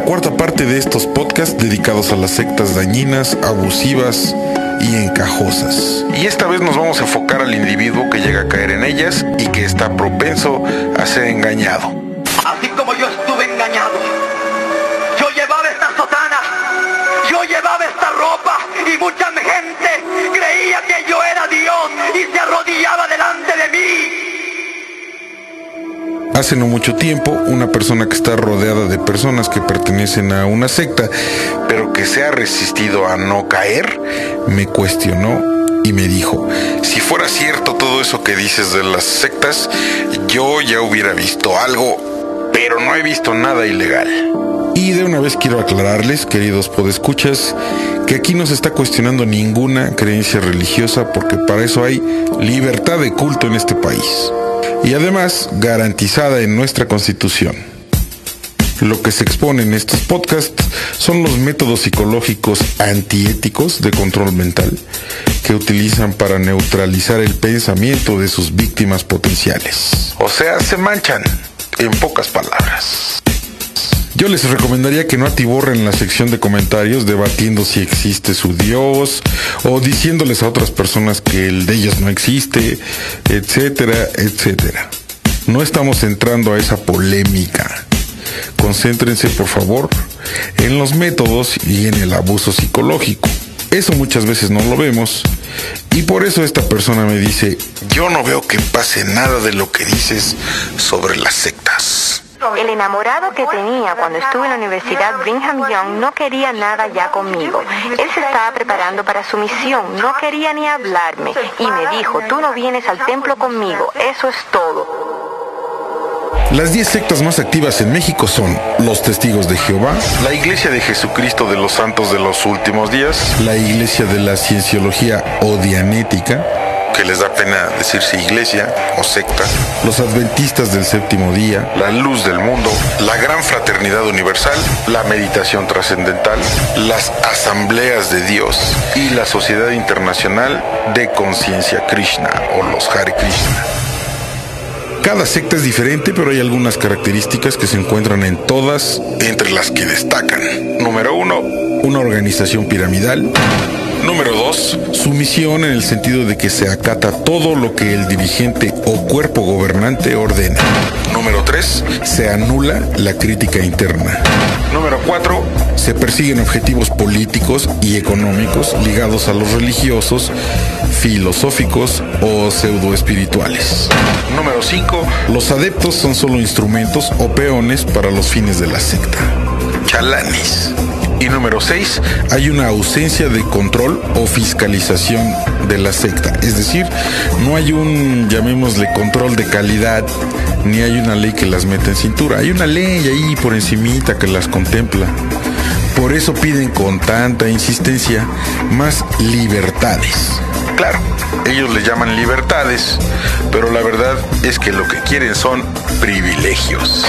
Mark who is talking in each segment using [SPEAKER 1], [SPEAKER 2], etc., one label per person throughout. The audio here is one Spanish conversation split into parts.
[SPEAKER 1] cuarta parte de estos podcasts dedicados a las sectas dañinas, abusivas y encajosas. Y esta vez nos vamos a enfocar al individuo que llega a caer en ellas y que está propenso a ser engañado.
[SPEAKER 2] Así como yo estuve engañado, yo llevaba esta sotana, yo llevaba esta ropa y mucha gente creía que yo era Dios y se arrodillaba delante de mí.
[SPEAKER 1] Hace no mucho tiempo, una persona que está rodeada de personas que pertenecen a una secta, pero que se ha resistido a no caer, me cuestionó y me dijo, si fuera cierto todo eso que dices de las sectas, yo ya hubiera visto algo, pero no he visto nada ilegal. Y de una vez quiero aclararles, queridos podescuchas, que aquí no se está cuestionando ninguna creencia religiosa porque para eso hay libertad de culto en este país. Y además garantizada en nuestra Constitución. Lo que se expone en estos podcasts son los métodos psicológicos antiéticos de control mental que utilizan para neutralizar el pensamiento de sus víctimas potenciales. O sea, se manchan, en pocas palabras. Yo les recomendaría que no atiborren la sección de comentarios debatiendo si existe su Dios o diciéndoles a otras personas que el de ellos no existe, etcétera, etcétera. No estamos entrando a esa polémica. Concéntrense, por favor, en los métodos y en el abuso psicológico. Eso muchas veces no lo vemos y por eso esta persona me dice, yo no veo que pase nada de lo que dices sobre las sectas.
[SPEAKER 3] El enamorado que tenía cuando estuve en la Universidad Brigham Young no quería nada ya conmigo. Él se estaba preparando para su misión, no quería ni hablarme. Y me dijo, tú no vienes al templo conmigo, eso es todo.
[SPEAKER 1] Las 10 sectas más activas en México son los Testigos de Jehová, la Iglesia de Jesucristo de los Santos de los Últimos Días, la Iglesia de la Cienciología o Dianética, que les da pena decirse iglesia o secta, los Adventistas del Séptimo Día, la Luz del Mundo, la Gran Fraternidad Universal, la Meditación Trascendental, las Asambleas de Dios y la Sociedad Internacional de Conciencia Krishna o los Hare Krishna. Cada secta es diferente, pero hay algunas características que se encuentran en todas, entre las que destacan. Número 1, una organización piramidal. Número 2, sumisión en el sentido de que se acata todo lo que el dirigente o cuerpo gobernante ordena. Número 3, se anula la crítica interna. Número 4, se persiguen objetivos políticos y económicos ligados a los religiosos, filosóficos o pseudoespirituales. Número 5, los adeptos son solo instrumentos o peones para los fines de la secta. Chalanes. Y número 6, hay una ausencia de control o fiscalización de la secta. Es decir, no hay un, llamémosle, control de calidad, ni hay una ley que las meta en cintura. Hay una ley ahí por encimita que las contempla. Por eso piden con tanta insistencia más libertades. Claro, ellos le llaman libertades, pero la verdad es que lo que quieren son privilegios.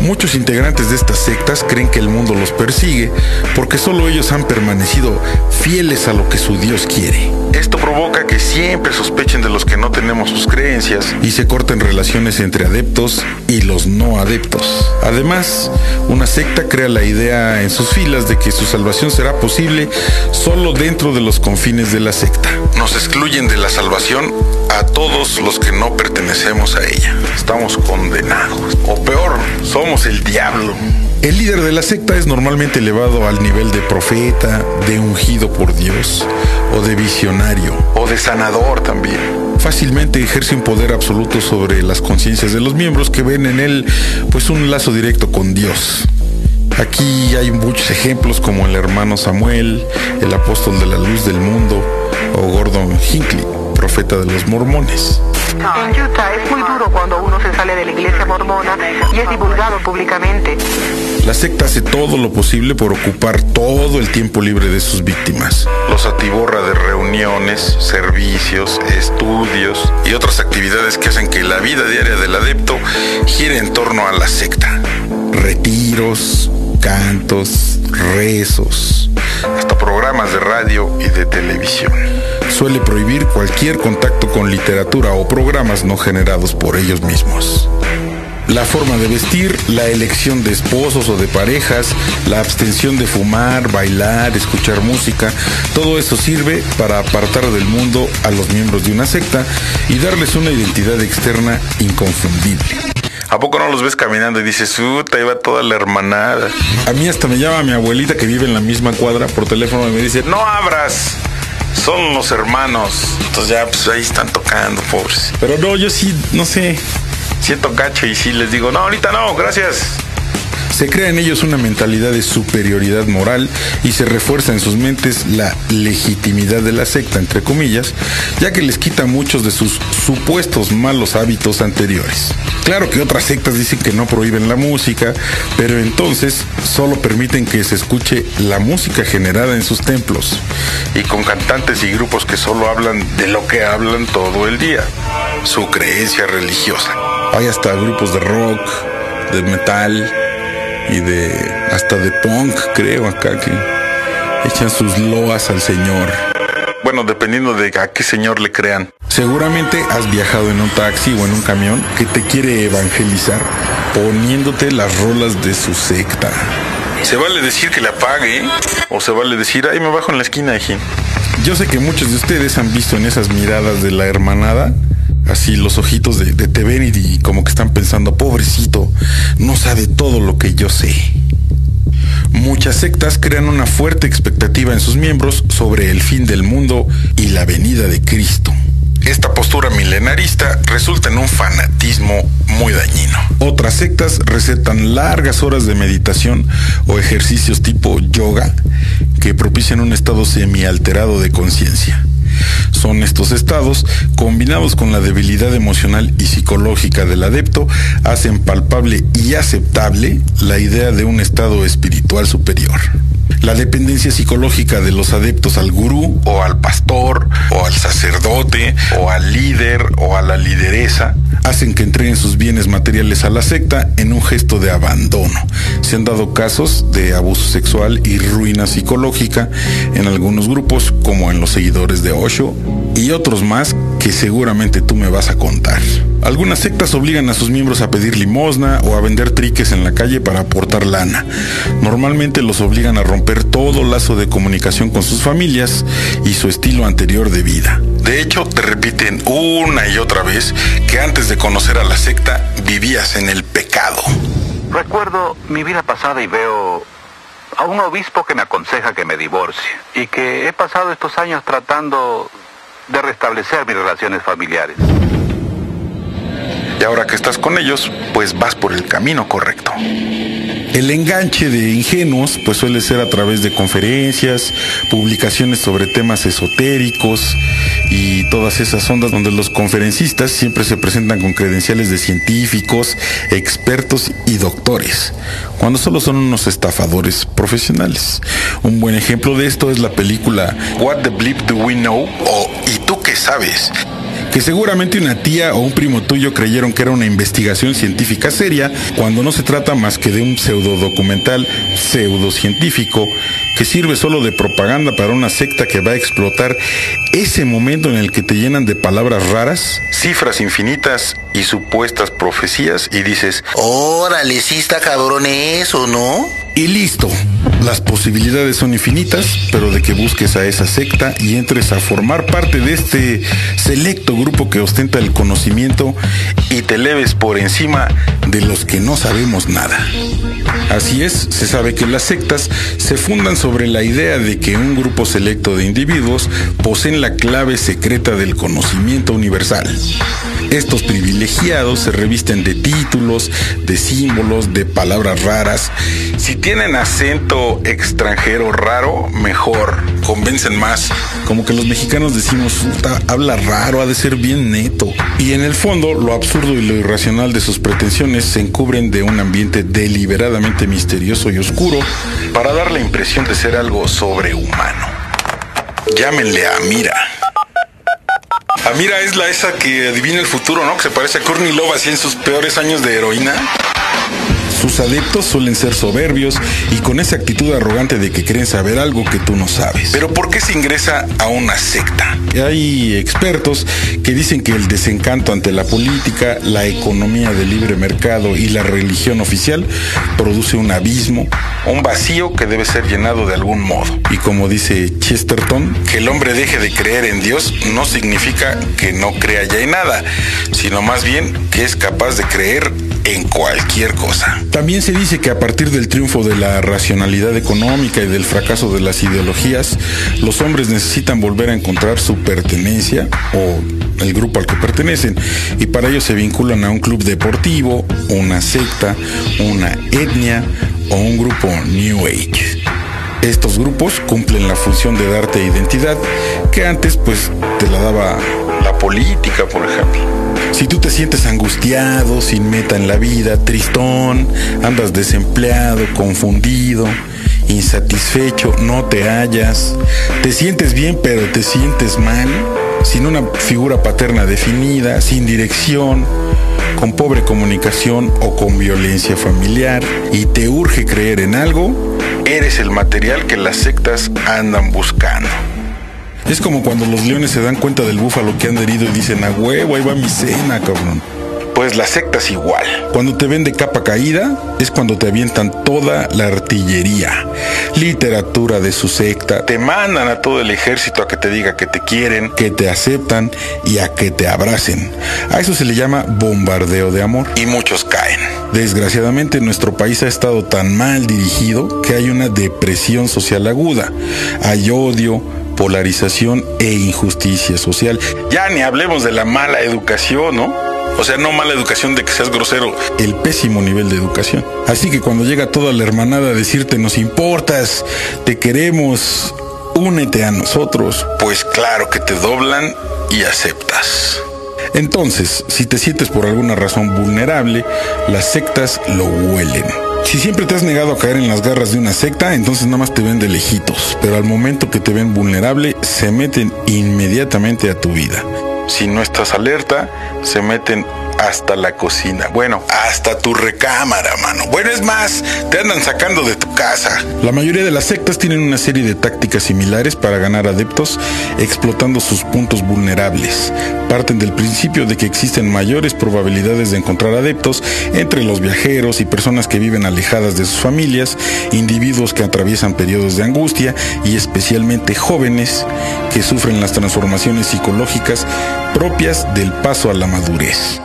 [SPEAKER 1] Muchos integrantes de estas sectas creen que el mundo los persigue porque solo ellos han permanecido fieles a lo que su Dios quiere. Esto provoca que siempre sospechen de los que no tenemos sus creencias y se corten relaciones entre adeptos y los no adeptos. Además, una secta crea la idea en sus filas de que su salvación será posible solo dentro de los confines de la secta. Nos excluyen de la salvación a todos los que no pertenecemos a ella. Estamos condenados. O peor, somos el diablo. El líder de la secta es normalmente elevado al nivel de profeta, de ungido por Dios, o de visionario, o de sanador también. Fácilmente ejerce un poder absoluto sobre las conciencias de los miembros que ven en él, pues, un lazo directo con Dios. Aquí hay muchos ejemplos como el hermano Samuel, el apóstol de la luz del mundo, o Gordon Hinckley, profeta de los mormones.
[SPEAKER 3] En Utah es muy duro cuando uno se sale de la iglesia mormona y es divulgado públicamente.
[SPEAKER 1] La secta hace todo lo posible por ocupar todo el tiempo libre de sus víctimas. Los atiborra de reuniones, servicios, estudios y otras actividades que hacen que la vida diaria del adepto gire en torno a la secta. Retiros, cantos, rezos, hasta programas de radio y de televisión. Suele prohibir cualquier contacto con literatura o programas no generados por ellos mismos. La forma de vestir, la elección de esposos o de parejas, la abstención de fumar, bailar, escuchar música, todo eso sirve para apartar del mundo a los miembros de una secta y darles una identidad externa inconfundible. ¿A poco no los ves caminando y dices, ahí va toda la hermanada? A mí hasta me llama mi abuelita que vive en la misma cuadra por teléfono y me dice, no abras, son los hermanos. Entonces ya, pues ahí están tocando, pobres. Pero no, yo sí, no sé, siento cacho y sí les digo, no, ahorita no, gracias. Se crea en ellos una mentalidad de superioridad moral y se refuerza en sus mentes la legitimidad de la secta, entre comillas, ya que les quita muchos de sus supuestos malos hábitos anteriores. Claro que otras sectas dicen que no prohíben la música, pero entonces solo permiten que se escuche la música generada en sus templos y con cantantes y grupos que solo hablan de lo que hablan todo el día, su creencia religiosa. Hay hasta grupos de rock, de metal y hasta de punk, creo, acá que echan sus loas al Señor. Bueno, dependiendo de a qué señor le crean. Seguramente has viajado en un taxi o en un camión que te quiere evangelizar poniéndote las rolas de su secta. ¿Se vale decir que la apague? ¿O se vale decir, ahí me bajo en la esquina, hijín? Yo sé que muchos de ustedes han visto en esas miradas de la hermanada, así los ojitos de te ven y como que están pensando, pobrecito, no sabe todo lo que yo sé. Muchas sectas crean una fuerte expectativa en sus miembros sobre el fin del mundo y la venida de Cristo. Esta postura milenarista resulta en un fanatismo muy dañino. Otras sectas recetan largas horas de meditación o ejercicios tipo yoga que propician un estado semialterado de conciencia. Son estos estados, combinados con la debilidad emocional y psicológica del adepto, hacen palpable y aceptable la idea de un estado espiritual superior. La dependencia psicológica de los adeptos al gurú, o al pastor, o al sacerdote, o al líder, o a la lideresa, hacen que entreguen sus bienes materiales a la secta en un gesto de abandono. Se han dado casos de abuso sexual y ruina psicológica en algunos grupos, como en los seguidores de Osho, y otros más que seguramente tú me vas a contar. Algunas sectas obligan a sus miembros a pedir limosna o a vender triques en la calle para aportar lana. Normalmente los obligan a romper todo lazo de comunicación con sus familias y su estilo anterior de vida. De hecho, te repiten una y otra vez que antes de conocer a la secta vivías en el pecado.
[SPEAKER 4] Recuerdo mi vida pasada y veo a un obispo que me aconseja que me divorcie y que he pasado estos años tratando de restablecer mis relaciones familiares.
[SPEAKER 1] Y ahora que estás con ellos, pues vas por el camino correcto. El enganche de ingenuos pues suele ser a través de conferencias, publicaciones sobre temas esotéricos y todas esas ondas donde los conferencistas siempre se presentan con credenciales de científicos, expertos y doctores, cuando solo son unos estafadores profesionales. Un buen ejemplo de esto es la película What the Bleep Do We Know? O ¿Y tú qué sabes?, que seguramente una tía o un primo tuyo creyeron que era una investigación científica seria, cuando no se trata más que de un pseudodocumental pseudocientífico que sirve solo de propaganda para una secta que va a explotar ese momento en el que te llenan de palabras raras, cifras infinitas y supuestas profecías y dices,
[SPEAKER 5] órale, sí está cabrón eso, ¿no?
[SPEAKER 1] Y listo. Las posibilidades son infinitas, pero de que busques a esa secta y entres a formar parte de este selecto grupo que ostenta el conocimiento y te eleves por encima de los que no sabemos nada. Así es, se sabe que las sectas se fundan sobre la idea de que un grupo selecto de individuos poseen la clave secreta del conocimiento universal. Estos privilegiados se revisten de títulos, de símbolos, de palabras raras. Si tienen acento extranjero raro, mejor, convencen más. Como que los mexicanos decimos, habla raro, ha de ser bien neto. Y en el fondo, lo absurdo y lo irracional de sus pretensiones se encubren de un ambiente deliberadamente misterioso y oscuro para dar la impresión de ser algo sobrehumano. Llámenle a Amira. Amira es esa que adivina el futuro, ¿no? Que se parece a Courtney Love así en sus peores años de heroína. Su Sus adeptos suelen ser soberbios y con esa actitud arrogante de que creen saber algo que tú no sabes. Pero ¿por qué se ingresa a una secta? Hay expertos que dicen que el desencanto ante la política, la economía de libre mercado y la religión oficial produce un abismo, un vacío que debe ser llenado de algún modo. Y como dice Chesterton, que el hombre deje de creer en Dios no significa que no crea ya en nada, sino más bien que es capaz de creer en cualquier cosa. También se dice que a partir del triunfo de la racionalidad económica y del fracaso de las ideologías, los hombres necesitan volver a encontrar su pertenencia o el grupo al que pertenecen, y para ello se vinculan a un club deportivo, una secta, una etnia o un grupo New Age. Estos grupos cumplen la función de darte identidad que antes pues te la daba la política, por ejemplo. Si tú te sientes angustiado, sin meta en la vida, tristón, andas desempleado, confundido, insatisfecho, no te hallas, te sientes bien pero te sientes mal, sin una figura paterna definida, sin dirección, con pobre comunicación o con violencia familiar, y te urge creer en algo, eres el material que las sectas andan buscando. Es como cuando los leones se dan cuenta del búfalo que han herido y dicen: a huevo, ahí va mi cena, cabrón. Pues la secta es igual. Cuando te ven de capa caída, es cuando te avientan toda la artillería, literatura de su secta, te mandan a todo el ejército a que te diga que te quieren, que te aceptan y a que te abracen. A eso se le llama bombardeo de amor, y muchos caen. Desgraciadamente nuestro país ha estado tan mal dirigido que hay una depresión social aguda, hay odio, polarización e injusticia social. Ya ni hablemos de la mala educación, ¿no? O sea, no mala educación de que seas grosero, el pésimo nivel de educación. Así que cuando llega toda la hermanada a decirte: nos importas, te queremos, únete a nosotros, pues claro que te doblan y aceptas. Entonces, si te sientes por alguna razón vulnerable, las sectas lo huelen. Si siempre te has negado a caer en las garras de una secta, entonces nada más te ven de lejitos, pero al momento que te ven vulnerable, se meten inmediatamente a tu vida. Si no estás alerta, se meten hasta la cocina. Bueno, hasta tu recámara, mano. Bueno, es más, te andan sacando de tu casa. La mayoría de las sectas tienen una serie de tácticas similares para ganar adeptos, explotando sus puntos vulnerables. Parten del principio de que existen mayores probabilidades de encontrar adeptos entre los viajeros y personas que viven alejadas de sus familias, individuos que atraviesan periodos de angustia y especialmente jóvenes que sufren las transformaciones psicológicas propias del paso a la madurez.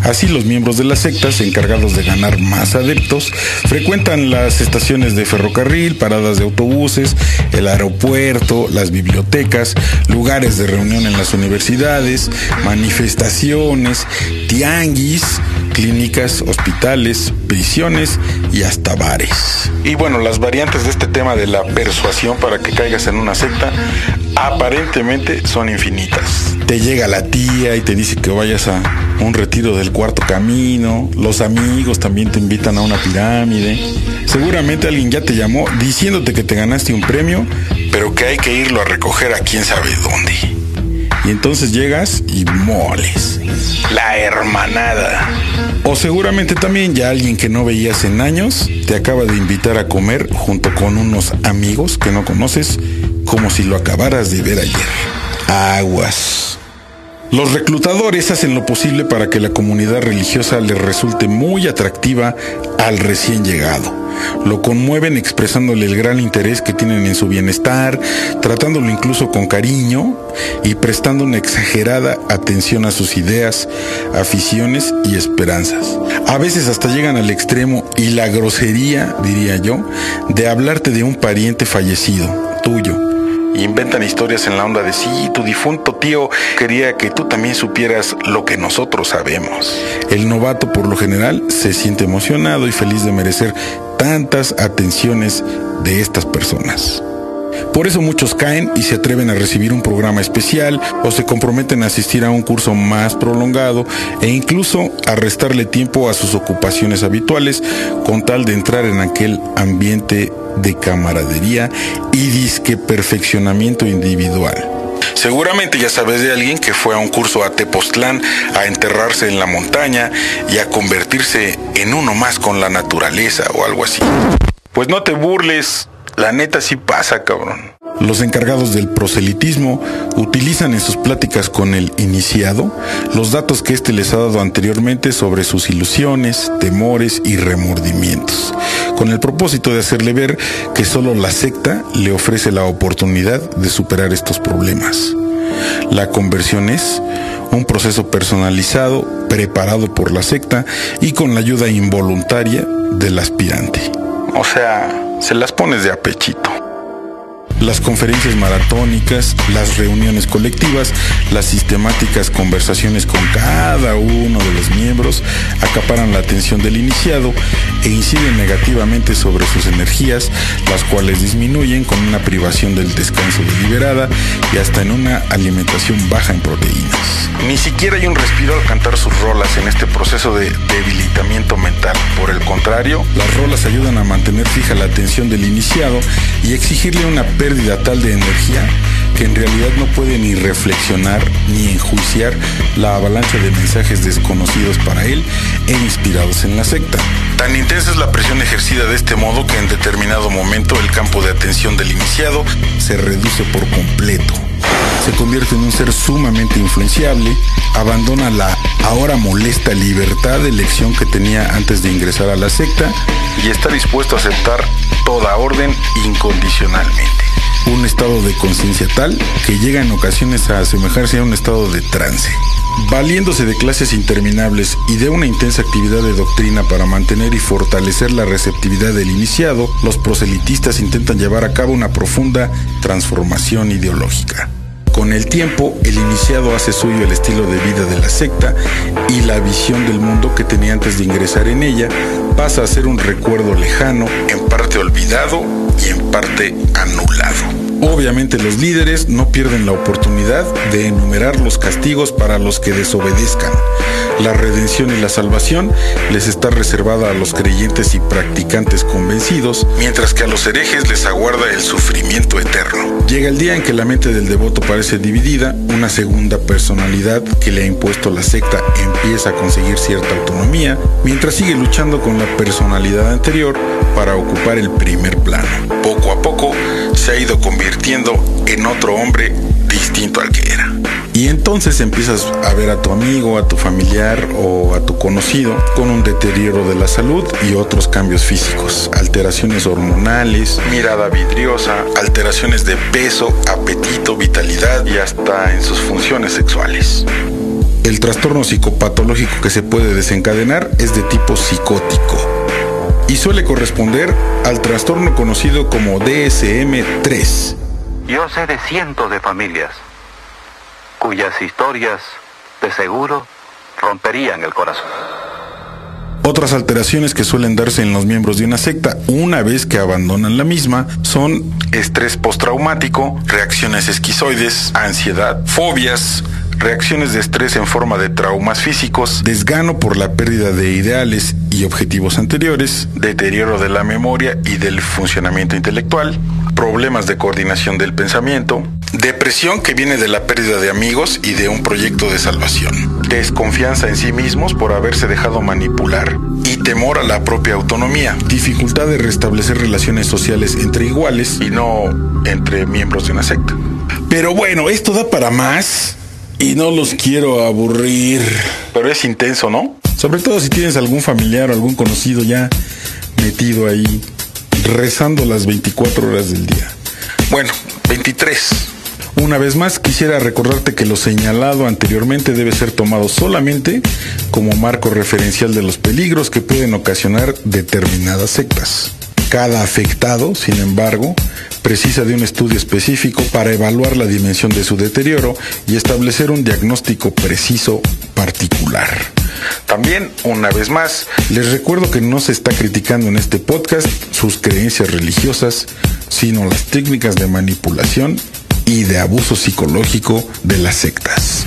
[SPEAKER 1] Así, los miembros de las sectas, encargados de ganar más adeptos, frecuentan las estaciones de ferrocarril, paradas de autobuses, el aeropuerto, las bibliotecas, lugares de reunión en las universidades, manifestaciones, tianguis, clínicas, hospitales, prisiones y hasta bares. Y bueno, las variantes de este tema de la persuasión para que caigas en una secta aparentemente son infinitas. Te llega la tía y te dice que vayas a un retiro del cuarto camino. Los amigos también te invitan a una pirámide. Seguramente alguien ya te llamó diciéndote que te ganaste un premio, pero que hay que irlo a recoger a quién sabe dónde. Y entonces llegas y moles. La hermanada. O seguramente también ya alguien que no veías en años te acaba de invitar a comer junto con unos amigos que no conoces, como si lo acabaras de ver ayer. Aguas. Los reclutadores hacen lo posible para que la comunidad religiosa les resulte muy atractiva al recién llegado. Lo conmueven expresándole el gran interés que tienen en su bienestar, tratándolo incluso con cariño y prestando una exagerada atención a sus ideas, aficiones y esperanzas. A veces hasta llegan al extremo y la grosería, diría yo, de hablarte de un pariente fallecido, tuyo. Inventan historias en la onda de: sí, tu difunto tío quería que tú también supieras lo que nosotros sabemos. El novato por lo general se siente emocionado y feliz de merecer tantas atenciones de estas personas. Por eso muchos caen y se atreven a recibir un programa especial o se comprometen a asistir a un curso más prolongado e incluso a restarle tiempo a sus ocupaciones habituales con tal de entrar en aquel ambiente de camaradería y disque perfeccionamiento individual. Seguramente ya sabes de alguien que fue a un curso a Tepoztlán a enterrarse en la montaña y a convertirse en uno más con la naturaleza o algo así. Pues no te burles, la neta sí pasa, cabrón. Los encargados del proselitismo utilizan en sus pláticas con el iniciado los datos que éste les ha dado anteriormente sobre sus ilusiones, temores y remordimientos, con el propósito de hacerle ver que solo la secta le ofrece la oportunidad de superar estos problemas. La conversión es un proceso personalizado, preparado por la secta y con la ayuda involuntaria del aspirante. O sea, se las pones de a pechito. Las conferencias maratónicas, las reuniones colectivas, las sistemáticas conversaciones con cada uno de los miembros acaparan la atención del iniciado e inciden negativamente sobre sus energías, las cuales disminuyen con una privación del descanso deliberada y hasta en una alimentación baja en proteínas. Ni siquiera hay un respiro al cantar sus rolas en este proceso de debilitamiento mental. Por el contrario, las rolas ayudan a mantener fija la atención del iniciado y exigirle una pérdida tal de energía que en realidad no puede ni reflexionar ni enjuiciar la avalancha de mensajes desconocidos para él e inspirados en la secta. Tan intensa es la presión ejercida de este modo que en determinado momento el campo de atención del iniciado se reduce por completo. Se convierte en un ser sumamente influenciable, abandona la ahora molesta libertad de elección que tenía antes de ingresar a la secta y está dispuesto a aceptar toda orden incondicionalmente. Un estado de conciencia tal que llega en ocasiones a asemejarse a un estado de trance. Valiéndose de clases interminables y de una intensa actividad de doctrina para mantener y fortalecer la receptividad del iniciado, los proselitistas intentan llevar a cabo una profunda transformación ideológica. Con el tiempo, el iniciado hace suyo el estilo de vida de la secta y la visión del mundo que tenía antes de ingresar en ella pasa a ser un recuerdo lejano, en parte olvidado y en parte anulado. Obviamente los líderes no pierden la oportunidad de enumerar los castigos para los que desobedezcan. La redención y la salvación les está reservada a los creyentes y practicantes convencidos, mientras que a los herejes les aguarda el sufrimiento eterno. Llega el día en que la mente del devoto parece dividida, una segunda personalidad que le ha impuesto la secta empieza a conseguir cierta autonomía, mientras sigue luchando con la personalidad anterior para ocupar el primer plano. Poco a poco se ha ido convirtiendo en otro hombre distinto al que era. Y entonces empiezas a ver a tu amigo, a tu familiar o a tu conocido con un deterioro de la salud y otros cambios físicos, alteraciones hormonales, mirada vidriosa, alteraciones de peso, apetito, vitalidad y hasta en sus funciones sexuales. El trastorno psicopatológico que se puede desencadenar es de tipo psicótico y suele corresponder al trastorno conocido como DSM-3.
[SPEAKER 4] Yo sé de cientos de familias cuyas historias, de seguro, romperían el corazón.
[SPEAKER 1] Otras alteraciones que suelen darse en los miembros de una secta una vez que abandonan la misma son estrés postraumático, reacciones esquizoides, ansiedad, fobias, reacciones de estrés en forma de traumas físicos, desgano por la pérdida de ideales y objetivos anteriores, deterioro de la memoria y del funcionamiento intelectual, problemas de coordinación del pensamiento, depresión que viene de la pérdida de amigos y de un proyecto de salvación, desconfianza en sí mismos por haberse dejado manipular y temor a la propia autonomía, dificultad de restablecer relaciones sociales entre iguales y no entre miembros de una secta. Pero bueno, esto da para más y no los quiero aburrir. Pero es intenso, ¿no? Sobre todo si tienes algún familiar o algún conocido ya metido ahí, rezando las 24 horas del día. Bueno, 23. Una vez más, quisiera recordarte que lo señalado anteriormente debe ser tomado solamente como marco referencial de los peligros que pueden ocasionar determinadas sectas. Cada afectado, sin embargo, precisa de un estudio específico para evaluar la dimensión de su deterioro y establecer un diagnóstico preciso particular. También, una vez más, les recuerdo que no se está criticando en este podcast sus creencias religiosas, sino las técnicas de manipulación y de abuso psicológico de las sectas.